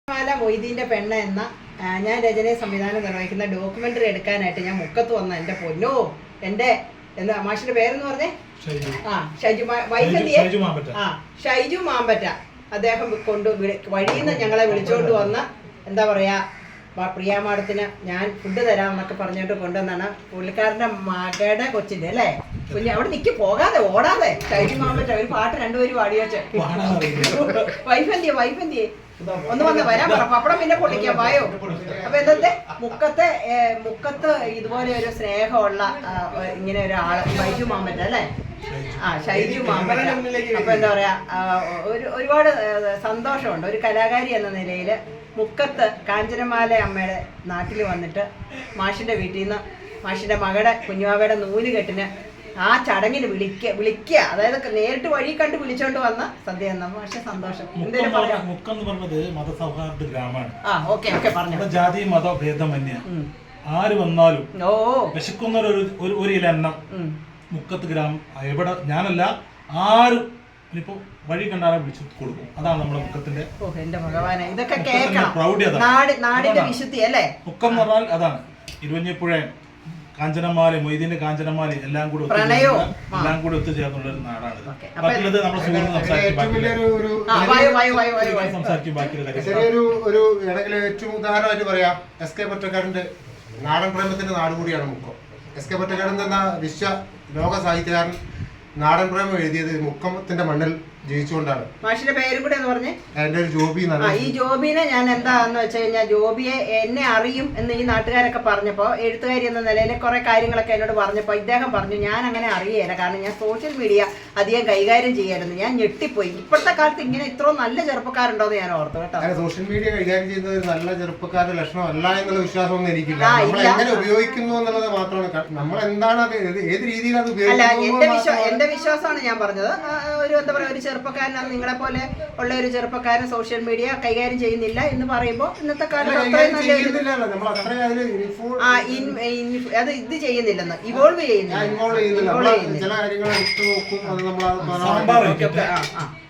മൊയ്തീൻ്റെ പെണ്ണ് എന്ന ഞാൻ രചനയെ സംവിധാനം നിർവഹിക്കുന്ന ഡോക്യുമെന്ററി എടുക്കാനായിട്ട് ഞാൻ മുക്കത്ത് വന്ന എൻ്റെ പൊന്നോ എൻ്റെ എന്താ മാഷിന്റെ പേരെന്ന് പറഞ്ഞേ ഷൈജു മാമ്പറ്റ അദ്ദേഹം വഴിയിൽ നിന്ന് ഞങ്ങളെ വിളിച്ചോണ്ട് വന്ന് എന്താ പറയാ പ്രിയ മാഡത്തിന് ഞാൻ ഫുഡ് തരാമെന്നൊക്കെ പറഞ്ഞിട്ട് കൊണ്ടുവന്നാണ് പുള്ളിക്കാരൻ്റെ മകളുടെ കൊച്ചിൻ്റെ അല്ലേ കുഞ്ഞ് അവിടെ നിൽക്കി പോകാതെ ഓടാതെ ഷൈജു മാമ്പറ്റ ഒരു പാട്ട് രണ്ടുപേരും പാടി വെച്ച് വൈഫന്തിയെ ഒന്ന് വന്ന് വരാൻ പറ പപ്പടം പിന്നെ പൊട്ടിക്കാൻ പായോ. അപ്പൊ എന്താ മുക്കത്ത് ഇതുപോലെ ഒരു സ്നേഹമുള്ള ഇങ്ങനെ ഒരാള് ഷൈജു മാമ്പറ്റ അല്ലേ ഷൈജു മാമ്പറ്റ. അപ്പൊ എന്താ പറയാ ഒരുപാട് സന്തോഷമുണ്ട് ഒരു കലാകാരി എന്ന നിലയിൽ മുക്കത്ത് കാഞ്ചനമാല അമ്മയുടെ നാട്ടിൽ വന്നിട്ട് മാഷിന്റെ വീട്ടിൽ നിന്ന് മാഷിന്റെ മകളുടെ കുഞ്ഞുവാവയുടെ നൂലുകെട്ടിന് ആ ചടങ്ങിന് വിളിക്കുക അതായത് നേരിട്ട് വഴി കണ്ട് വിളിച്ചോണ്ട് വന്ന സദ്യ പക്ഷെ സന്തോഷം. മുക്കം എന്ന് പറഞ്ഞത് മതസൗഹാർദ്ദ ഗ്രാമമാണ്. പറഞ്ഞു ജാതി മതഭേദമന്യ ആര് വന്നാലും വിശക്കുന്ന ഒരു ഇല എണ്ണം മുക്കത്ത് ഗ്രാമം എവിടെ ഞാനല്ല ആരും ഇനിയിപ്പോ വഴി കണ്ടാലും വിളിച്ചു കൊടുക്കും. അതാണ് നമ്മുടെ മുക്കത്തിന്റെ മുക്കം എന്ന് പറഞ്ഞാൽ അതാണ്. ഇരുവഞ്ഞിപ്പുഴ കാഞ്ചനമാല മൊയ്തീന്റെ കാഞ്ചനമാല എല്ലാം കൂടി ഒത്തുചേർന്നുള്ള ഒരു നാടാണ്. ബാക്കിയുള്ളത് നമ്മുടെ സംസാരിക്കും ബാക്കിയുള്ള കാര്യം. ചെറിയൊരു ഏറ്റവും ഉദാഹരണമായിട്ട് പറയാം, എസ് കെ പൊറ്റക്കാടിന്റെ നാടൻ പ്രേമത്തിന്റെ നാട് കൂടിയാണ് മുക്കം. എസ് കെ പൊറ്റക്കാടൻ എന്ന ലോക സാഹിത്യകാരൻ നാടൻ പ്രേമം എഴുതിയത് മുക്കത്തിന്റെ മണ്ണിൽ ജയിച്ചുകൊണ്ടാണ്. മാഷിന്റെ പേരും കൂടെ എന്ന് പറഞ്ഞേ. എന്റെ ഒരു ജോബി. ഈ ജോബിനെ ഞാൻ എന്താന്ന് വെച്ച് കഴിഞ്ഞാൽ ജോബിയെ എന്നെ അറിയും എന്ന് ഈ നാട്ടുകാരൊക്കെ പറഞ്ഞപ്പോ എഴുത്തുകാരി എന്ന നിലയിൽ കുറെ കാര്യങ്ങളൊക്കെ എന്നോട് പറഞ്ഞപ്പോ ഇദ്ദേഹം പറഞ്ഞു ഞാൻ അങ്ങനെ അറിയേല, കാരണം ഞാൻ സോഷ്യൽ മീഡിയ അധികം കൈകാര്യം ചെയ്യായിരുന്നു. ഞാൻ ഞെട്ടിപ്പോയി. ഇപ്പോഴത്തെ കാലത്ത് ഇങ്ങനെ ഇത്രയും നല്ല ചെറുപ്പക്കാരുണ്ടോന്ന് ഞാൻ ഓർത്തു കേട്ടോ. സോഷ്യൽ മീഡിയ കൈകാര്യം ചെയ്യുന്നത് ഒരു നല്ല ചെറുപ്പക്കാരുടെ ലക്ഷണമല്ല എന്നുള്ള വിശ്വാസമൊന്നും എനിക്കില്ല. നമ്മൾ എങ്ങനെ ഉപയോഗിക്കുന്നു എന്നുള്ളത് മാത്രമാണ്. നമ്മൾ എന്താണ് ഏത് രീതിയിൽ അത് ഉപയോഗിക്കുന്നത് എന്റെ വിശ്വാസമാണ് ഞാൻ പറഞ്ഞത്. ഒരു എന്താ പറയാ ഒരു ചെറുപ്പക്കാരനാണ് നിങ്ങളെ പോലെ ഉള്ള ഒരു ചെറുപ്പക്കാരൻ സോഷ്യൽ മീഡിയ കൈകാര്യം ചെയ്യുന്നില്ല എന്ന് പറയുമ്പോൾ ഇന്നത്തെ കാലത്ത് അത് ഇത് ചെയ്യുന്നില്ലെന്ന് ഇവോൾവ് ചെയ്യുന്നില്ല.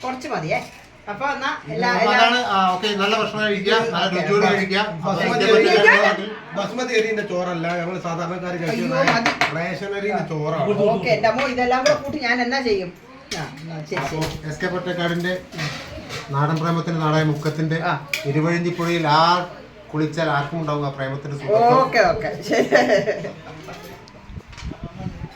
കുറച്ച് മതിയേ. അപ്പൊ നല്ല ഭക്ഷണം ബസ്മതി അരിന്റെ ചോറല്ല, ഞങ്ങൾ സാധാരണക്കാർ റേഷനരിന്റെ ചോറാണ്. ഓക്കെ എന്റെ അമ്മോ ഇതെല്ലാം കൂടെ കൂട്ടി ഞാൻ എന്നാ ചെയ്യും. എസ് കെ പൊറ്റക്കാടിന്റെ നാടൻ പ്രേമത്തിന്റെ നാടായ മുക്കത്തിന്റെ ഇരുവഴിഞ്ഞിപ്പുഴയിൽ കുളിച്ചാൽ ആർക്കും ഉണ്ടാവുക പ്രേമത്തിന്റെ സുഖം. ഓക്കെ ശരി.